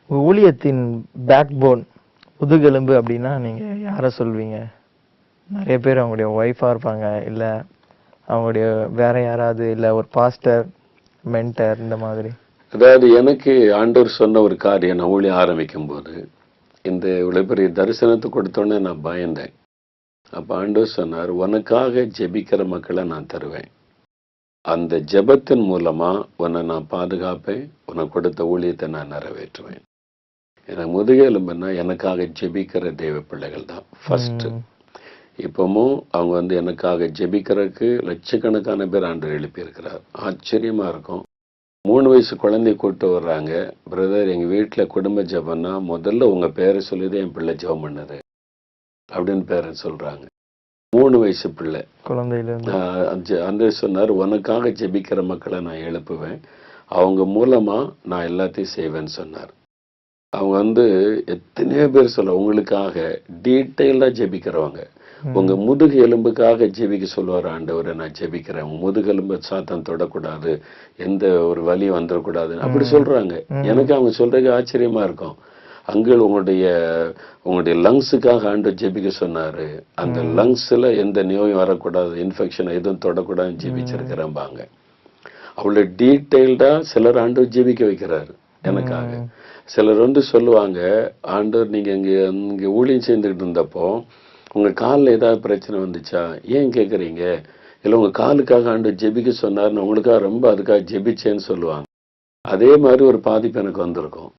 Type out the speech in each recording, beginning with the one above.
ஊழியத்தின் back phone, முதுகெலும்பு அப்படின்னா நீங்க யார சொல்வீங்க? நெறைய பேர் அவங்களுடைய ஒய்ஃபா இருப்பாங்க, இல்ல அவங்களுடைய வேற யாராவது, இல்ல ஒரு பாஸ்டர், மென்டர் இந்த மாதிரி. அதாவது எனக்கு ஆண்டவர் சொன்ன ஒரு காரியம், நான் ஊழியம் ஆரம்பிக்கும் போது இந்த இவ்வளவு பெரிய தரிசனத்தை கொடுத்தோன்னே நான் பயந்தேன். அப்ப ஆண்டவர் சொன்னார், உனக்காக ஜெபிக்கிற மக்களை நான் தருவேன். அந்த ஜெபத்தின் மூலமா உன்னை நான் பாதுகாப்பேன், உனக்கு கொடுத்த ஊழியத்தை நான் நிறைவேற்றுவேன். எனக்கு முதுகெலும்புன்னா எனக்காக ஜெபிக்கிற தேவ பிள்ளைகள் தான் ஃபர்ஸ்ட். இப்பவும் அவங்க எனக்காக ஜெபிக்கிறதுக்கு லட்சக்கணக்கான பேர் ஆண்டவர் எழுப்பியிருக்கிறார். ஆச்சரியமா இருக்கும். 3 வயசு குழந்தைய கூப்பிட்டு வர்றாங்க, பிரதர் எங்க வீட்டில் குடும்ப ஜெபம்னா முதல்ல உங்க பேரை சொல்லிதான் என் பிள்ளை ஜெபம் பண்ணுது அப்படின்னு பேரன் சொல்றாங்க. 3 வயசு பிள்ளை குழந்தையில அந்த சொன்னார், உனக்காக ஜெபிக்கிற மக்களை நான் எழுப்புவேன், அவங்க மூலமா நான் எல்லாத்தையும் செய்வேன்னு சொன்னார். அவங்க எத்தனையோ பேர் சொல்ல உங்களுக்காக டீட்டெயிலா ஜெபிக்கிறவங்க. உங்க முதுகு எலும்புக்காக ஜெபிக்க சொல்லுவார் ஆண்டவரை, நான் ஜெபிக்கிறேன், உங்க முதுகெலும்பு சாத்தான் தொடக்கூடாது, எந்த ஒரு வலி வந்துடக்கூடாது அப்படி சொல்றாங்க. எனக்கு அவங்க சொல்றதுக்கு ஆச்சரியமா இருக்கும். அங்கிள் உங்களுடைய லங்ஸுக்காக ஆண்டவர் ஜெபிக்க சொன்னாரு, அந்த லங்ஸ்ல எந்த நோயும் வரக்கூடாது, இன்ஃபெக்ஷன் எதுவும் தொடக்கூடாதுன்னு ஜெபிச்சிருக்கிறேன்பாங்க. அவ்வளவு டீட்டெயில்டா சிலர் ஆண்டவர் ஜெபிக்க வைக்கிறாரு எனக்காக. சிலர் சொல்லுவாங்க, ஆண்டவர் நீங்க இங்க ஊழியம் செய்துகிட்டு இருந்தப்போ உங்க காலில் ஏதாவது பிரச்சனை வந்துச்சா, ஏன் கேட்குறீங்க, இல்லை உங்க காலுக்காக ஆண்டவர் ஜெபிக்க சொன்னார், நான் உங்களுக்காக ரொம்ப அதுக்காக ஜெபிச்சேன்னு சொல்லுவாங்க. அதே மாதிரி ஒரு பாதிப்பு எனக்கு வந்திருக்கும்.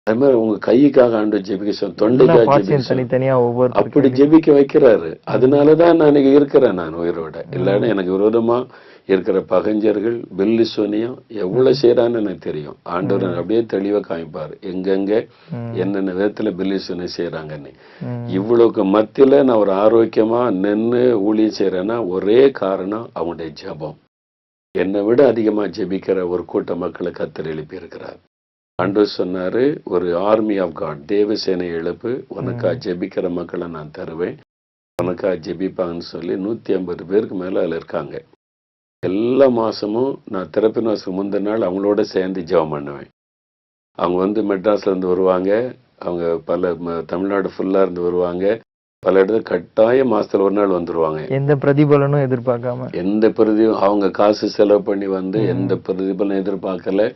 அதே மாதிரி உங்க கைக்காக ஆண்டவர் ஜெபிக்க சொன்ன, தொண்டைக்காக ஜெபிக்க அப்படி ஜெபிக்க வைக்கிறாரு. அதனாலதான் நான் இன்னைக்கு இருக்கிறேன், நான் உயிரோட. இல்லைன்னா எனக்கு விரோதமா இருக்கிற பகஞ்சர்கள் பில்லி சோனியம் எவ்வளவு செய்யறான்னு எனக்கு தெரியும். ஆண்டவர் அப்படியே தெளிவா காமிப்பாரு எங்கெங்க என்னென்ன விதத்துல பில்லி சோனியம் செய்யறாங்கன்னு. இவ்வளவுக்கு மத்தியில நான் ஒரு ஆரோக்கியமா நின்று ஊழியம் செய்யறேன்னா ஒரே காரணம் அவங்களுடைய ஜெபம். என்னை விட அதிகமா ஜெபிக்கிற ஒரு கூட்ட மக்களை கர்த்தர் எழுப்பி இருக்கிறார். ஆண்டவர் சொன்னாரு, ஒரு ஆர்மி ஆஃப் காட், தேவசேனை எழுப்பு, உனக்கா ஜெபிக்கிற மக்களை நான் தருவேன், உனக்கா ஜெபிப்பாங்கன்னு சொல்லி 150 பேருக்கு மேல அதுல இருக்காங்க. எல்லா மாசமும் நான் திறப்பின் வாசல் முந்தின நாள் அவங்களோட சேர்ந்து ஜெபம் பண்ணுவேன். அவங்க மெட்ராஸ்ல இருந்து வருவாங்க, அவங்க பல தமிழ்நாடு ஃபுல்லா இருந்து வருவாங்க, பல இடத்துல கட்டாயம் மாசத்துல ஒரு நாள் வந்துருவாங்க. எந்த பிரதிபலனும் எதிர்பார்க்காம, அவங்க காசு செலவு பண்ணி எந்த பிரதிபலனும் எதிர்பார்க்கல,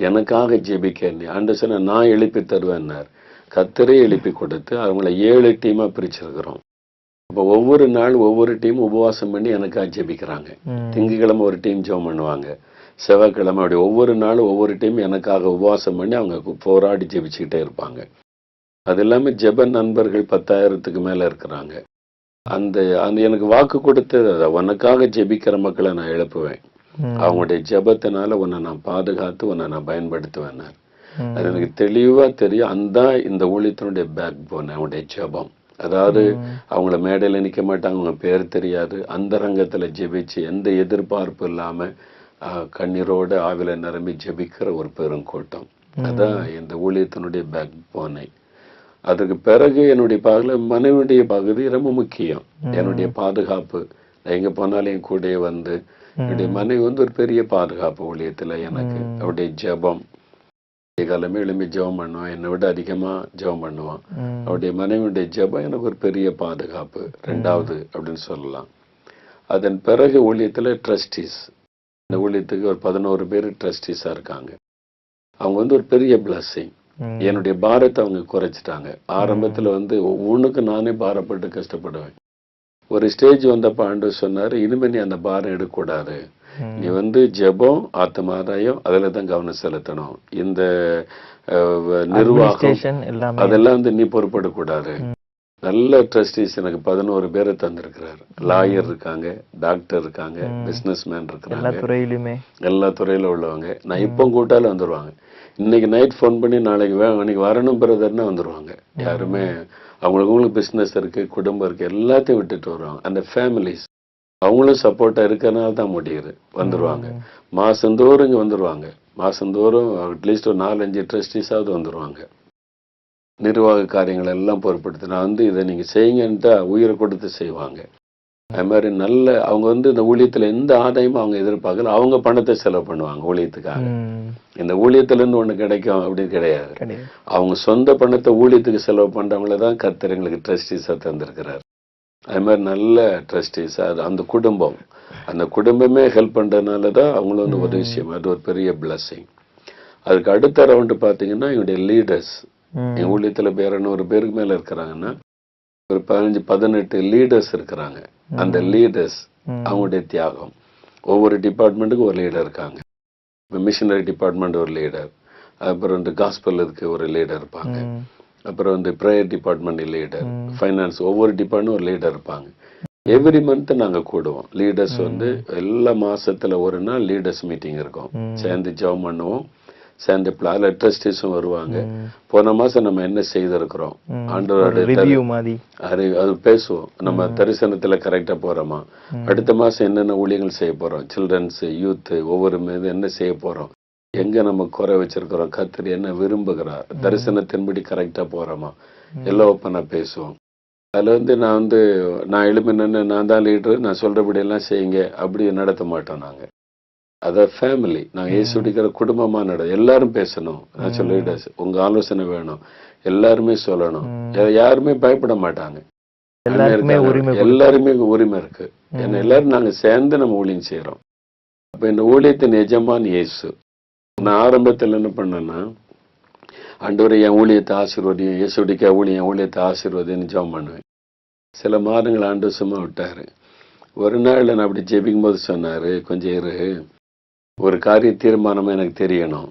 எனக்காக ஜெபிக்க ஆண்டவர் சொன்ன, நான் எழுப்பி தருவேன்னார். கர்த்தரே எழுப்பி கொடுத்து அவங்கள 7 டீமா பிரிச்சிருக்கிறோம். இப்போ ஒவ்வொரு நாள் ஒவ்வொரு டீம் உபவாசம் பண்ணி எனக்காக ஜெபிக்கிறாங்க. திங்கட்கிழமை ஒரு டீம் ஜெபம் பண்ணுவாங்க, செவ்வாய்க்கிழமை, அப்படி ஒவ்வொரு நாளும் ஒவ்வொரு டீம் எனக்காக உபவாசம் பண்ணி அவங்க போராடி ஜெபிச்சுக்கிட்டே இருப்பாங்க. அது இல்லாம ஜெப நண்பர்கள் 10,000க்கு மேல இருக்கிறாங்க. அந்த எனக்கு வாக்கு கொடுத்தது, உனக்காக ஜெபிக்கிற மக்களை நான் எழுப்புவேன், அவங்களுடைய ஜெபத்தினால உன்னை நான் பாதுகாத்து உன்னை நான் பயன்படுத்துவேன். அது எனக்கு தெளிவா தெரியும். அந்த இந்த ஊழியத்தினுடைய பேக் போன் அவங்களுடைய ஜெபம். அதாவது அவங்கள மேடையில நிக்க மாட்டாங்க, அவங்க பேர் தெரியாது, அந்த ரங்கத்துல ஜெபிச்சு எந்த எதிர்பார்ப்பு இல்லாம கண்ணீரோட ஆவில நிரம்பி ஜெபிக்கிற ஒரு பெருங்கூட்டம். அதான் இந்த ஊழியத்தினுடைய பேக் போனை. அதுக்கு பிறகு என்னுடைய மனைவியுடைய பகுதி ரொம்ப முக்கியம். என்னுடைய பாதுகாப்பு, எங்க போனாலும் என் கூட என்னுடைய மனைவி ஒரு பெரிய பாதுகாப்பு ஊழியத்துல எனக்கு. அவருடைய ஜெபம், காலமே எழும்பி ஜெபம் பண்ணுவான், என்னை விட அதிகமா ஜெபம் பண்ணுவான். அவருடைய மனைவியுடைய ஜெபம் எனக்கு ஒரு பெரிய பாதுகாப்பு, 2வது அப்படின்னு சொல்லலாம். அதன் பிறகு ஊழியத்துல ட்ரஸ்டீஸ், இந்த ஊழியத்துக்கு ஒரு 11 பேர் ட்ரஸ்டீஸா இருக்காங்க. அவங்க ஒரு பெரிய பிளஸ்ஸிங். என்னுடைய பாரத்தை அவங்க குறைச்சிட்டாங்க. ஆரம்பத்துல ஒவ்வொன்றுக்கு நானே பாரப்பட்டு கஷ்டப்படுவேன். ஒரு ஸ்டேஜ் வந்தப்ப ஆண்டவர் சொன்னாரு, இனிமே நீ அந்த பாரம் எடுக்கக்கூடாது, நீ ஜெபம் ஆத்மாதாயம் அதுல தான் கவனம் செலுத்தணும், இந்த நிர்வாகம் அதெல்லாம் நீ பொறுப்படக்கூடாது. நல்ல ட்ரஸ்டீஸ் எனக்கு 11 பேரை தந்திருக்கிறாரு. லாயர் இருக்காங்க, டாக்டர் இருக்காங்க, பிசினஸ் மேன் இருக்காங்க, எல்லா துறையில உள்ளவங்க. நான் இப்போ கூட்டாலும் வந்துருவாங்க. இன்னைக்கு நைட் ஃபோன் பண்ணி நாளைக்கு வரணும் பிரதர்னா வந்துருவாங்க. யாருமே அவங்களுக்கு பிசினஸ் இருக்கு, குடும்பம் இருக்கு, எல்லாத்தையும் விட்டுட்டு வருவாங்க. அந்த ஃபேமிலிஸ் அவங்களும் சப்போர்ட்டா இருக்கனால தான் முடியுது, வந்துருவாங்க. மாசந்தோறும் இங்க வந்துருவாங்க. மாசந்தோறும் அட்லீஸ்ட் ஒரு 4-5 ட்ரஸ்டீஸாவது வந்துருவாங்க. நிர்வாக காரியங்கள் எல்லாம் பொறுப்படுத்தி நான் இதை நீங்க செய்யுங்கன்ட்டா உயிரை கொடுத்து செய்வாங்க. அது மாதிரி நல்ல அவங்க இந்த ஊழியத்துல எந்த ஆதாயமும் அவங்க எதிர்பார்க்கல. அவங்க பணத்தை செலவு பண்ணுவாங்க ஊழியத்துக்காக. இந்த ஊழியத்துல இருந்து ஒண்ணு கிடைக்கும் அப்படின்னு கிடையாது. அவங்க சொந்த பணத்தை ஊழியத்துக்கு செலவு பண்றவங்கள தான் கர்த்தர் எங்களுக்கு ட்ரஸ்டீஸா தந்திருக்கிறார். அது மாதிரி நல்ல ட்ரஸ்டீஸ். அந்த குடும்பம், அந்த குடும்பமே ஹெல்ப் பண்றதுனாலதான் அவங்களும் உதவி செய்யும். அது ஒரு பெரிய பிளஸிங். அதுக்கு அடுத்த ரவுண்டு பாத்தீங்கன்னா எங்களுடைய லீடர்ஸ். எங்க ஊழியத்துல 200 பேருக்கு மேல இருக்கிறாங்கன்னா ஒரு 15-18 லீடர்ஸ் இருக்கிறாங்க. அந்த லீடர்ஸ் அவங்களுடைய தியாகம். ஒவ்வொரு டிபார்ட்மெண்ட்டுக்கும் ஒரு லீடர் இருக்காங்க. மிஷனரி டிபார்ட்மெண்ட் ஒரு லீடர், அப்புறம் காஸ்பல் இதுக்கு ஒரு லீடர் இருப்பாங்க, அப்புறம் ப்ரேயர் டிபார்ட்மெண்ட் லீடர், ஃபைனான்ஸ், ஒவ்வொரு டிபார்ட்மெண்ட் ஒரு லீடர் இருப்பாங்க. எவ்ரி மந்த் நாங்க கூடுவோம். லீடர்ஸ் எல்லா மாசத்துல ஒரு நாள் லீடர்ஸ் மீட்டிங் இருக்கும். சேர்ந்து ஜெபம் பண்ணுவோம், சேர்ந்து ட்ரஸ்டீஸும் வருவாங்க. போன மாசம் நம்ம என்ன செய்திருக்கிறோம், அது பேசுவோம். நம்ம தரிசனத்துல கரெக்டா போறோமா, அடுத்த மாசம் என்னென்ன ஊழியங்கள் செய்ய போறோம், சில்ட்ரன்ஸ், யூத், ஒவ்வொரு மீது என்ன செய்ய போறோம், எங்க நம்ம குறை வச்சிருக்கிறோம், கர்த்தர் என்ன விரும்புகிறார், தரிசனத்தின்படி கரெக்டா போறோமா, எல்லாம் ஓப்பனா பேசுவோம். அதுல நான் எழுப்பினேன்னு நான் தான் லீடர், நான் சொல்றபடி எல்லாம் செய்யுங்க அப்படி நடத்த மாட்டோம். நாங்க அத ஃபேமிலி, நாங்க இயேசுடிக்கிற குடும்பமா எல்லாரும் பேசணும். நான் சொல்லிட்டு உங்க ஆலோசனை வேணும், எல்லாருமே சொல்லணும். யாருமே பயப்பட மாட்டாங்க. எல்லாருமே உரிமை இருக்கு. ஏன்னா எல்லாரும் நாங்க சேர்ந்து நம்ம ஊழியம் செய்யறோம். அப்ப இந்த ஊழியத்தின் எஜமான் இயேசு. நான் ஆரம்பத்தில் என்ன பண்ணேன்னா, ஆண்டவரே என் ஊழியத்தை ஆசீர்வதியும், இயேசுடிக்க என் ஊழியத்தை ஆசீர்வதின்னு ஜெபம் பண்ணுவேன். சில மாதங்கள் ஆண்டவர் சும்மா விட்டாரு. ஒரு நாள் நான் அப்படி ஜெபிக்கும் போது சொன்னாரு, கொஞ்சம் இரு, ஒரு காரிய தீர்மானமா எனக்கு தெரியணும்.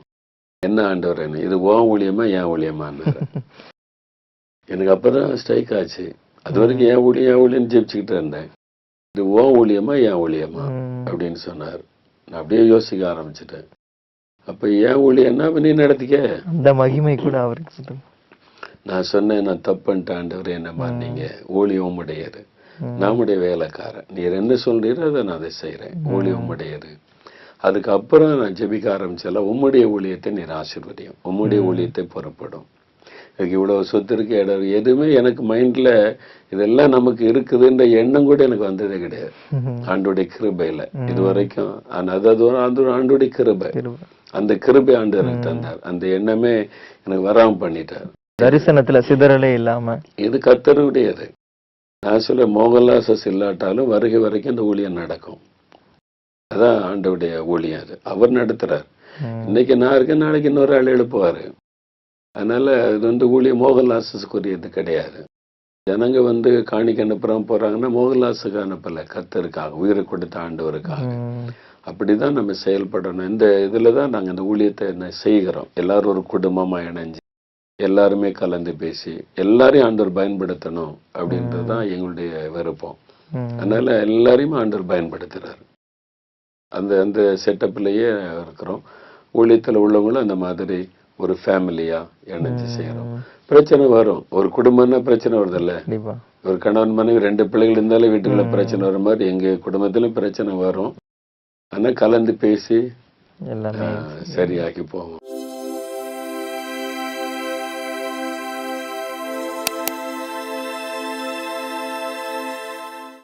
என்ன ஆண்டவர், இது உன் ஊழியமா என் ஊழியமான்னு. எனக்கு அப்பதான் ஸ்ட்ரைக் ஆச்சு. அது வரைக்கும் என் ஊழியன்னு ஜெபிச்சுக்கிட்டு இருந்தேன். இது உன் ஊழியமா என் ஊழியமா அப்படின்னு சொன்னார். நான் அப்படியே யோசிக்க ஆரம்பிச்சுட்டேன். அப்ப என் ஊழியன்னா நீ நடத்திக்க, அந்த மகிமை கூட அவருக்கு. நான் சொன்னேன், நான் தப்புன்ட்டு ஆண்டவர் என்ன பண்ணீங்க, ஊழியம் உம்முடையது, நம்முடைய வேலைக்காரன், நீர் என்ன சொல்றீரோ அதை நான் அதை செய்யறேன், ஊழியம் உம்முடையது. அதுக்கப்புறம் நான் ஜெபிக்க ஆரம்பிச்சால, உம்முடைய ஊழியத்தை நீர் ஆசீர்வதியும், உம்முடைய ஊழியத்தை புறப்படும். எனக்கு இவ்வளவு சொத்து இருக்கு, இடம் எதுவுமே எனக்கு மைண்ட்ல இதெல்லாம் நமக்கு இருக்குதுன்ற எண்ணம் கூட எனக்கு வந்ததே கிடையாது. ஆண்டோடைய கிருபையில இது வரைக்கும் ஆண்டோடைய கிருபை, அந்த கிருபை ஆண்டு எனக்கு தந்தார். அந்த எண்ணமே எனக்கு வராம பண்ணிட்டார். தரிசனத்துல சிதறலே இல்லாம இது கர்த்தருடையது. நான் சொல்ல மோகன்லாசஸ் இல்லாட்டாலும் வருகை வரைக்கும் இந்த ஊழியம் நடக்கும். அதான் ஆண்டவுடைய ஊழியம். அது அவர் நடத்துறார். இன்னைக்கு நான் இருக்கேன், நாளைக்கு இன்னொரு ஆள் எழுப்புவாரு. அதனால இது ஊழியம் மோகன்லாசஸ்க்குரியது கிடையாது. ஜனங்க காணிக்க அனுப்புறாம போறாங்கன்னா மோகன்லாசுக்கு அனுப்பல, கர்த்தருக்காக, உயிரை கொடுத்த ஆண்டவருக்காக. அப்படிதான் நம்ம செயல்படணும். இந்த இதுலதான் நாங்க இந்த ஊழியத்தை செய்கிறோம். எல்லாரும் ஒரு குடும்பமா இணைஞ்சு, எல்லாருமே கலந்து பேசி, எல்லாரையும் ஆண்டவர் பயன்படுத்தணும் அப்படின்றதுதான் எங்களுடைய விருப்பம். அதனால எல்லாரையுமே ஆண்டவர் பயன்படுத்துறாரு. அந்த செட்டப்லயே இருக்கிறோம். ஊழியத்துல உள்ளவங்களும் அந்த மாதிரி ஒரு ஃபேமிலியா இணைஞ்சு செய்யறோம். பிரச்சனை வரும், ஒரு குடும்பம்னா பிரச்சனை வருது இல்ல, ஒரு கணவன் மனைவி 2 பிள்ளைகள் இருந்தாலும் வீட்டுக்குள்ள பிரச்சனை வர மாதிரி எங்க குடும்பத்திலும் பிரச்சனை வரும். ஆனா கலந்து பேசி சரியாக்கி போவோம்.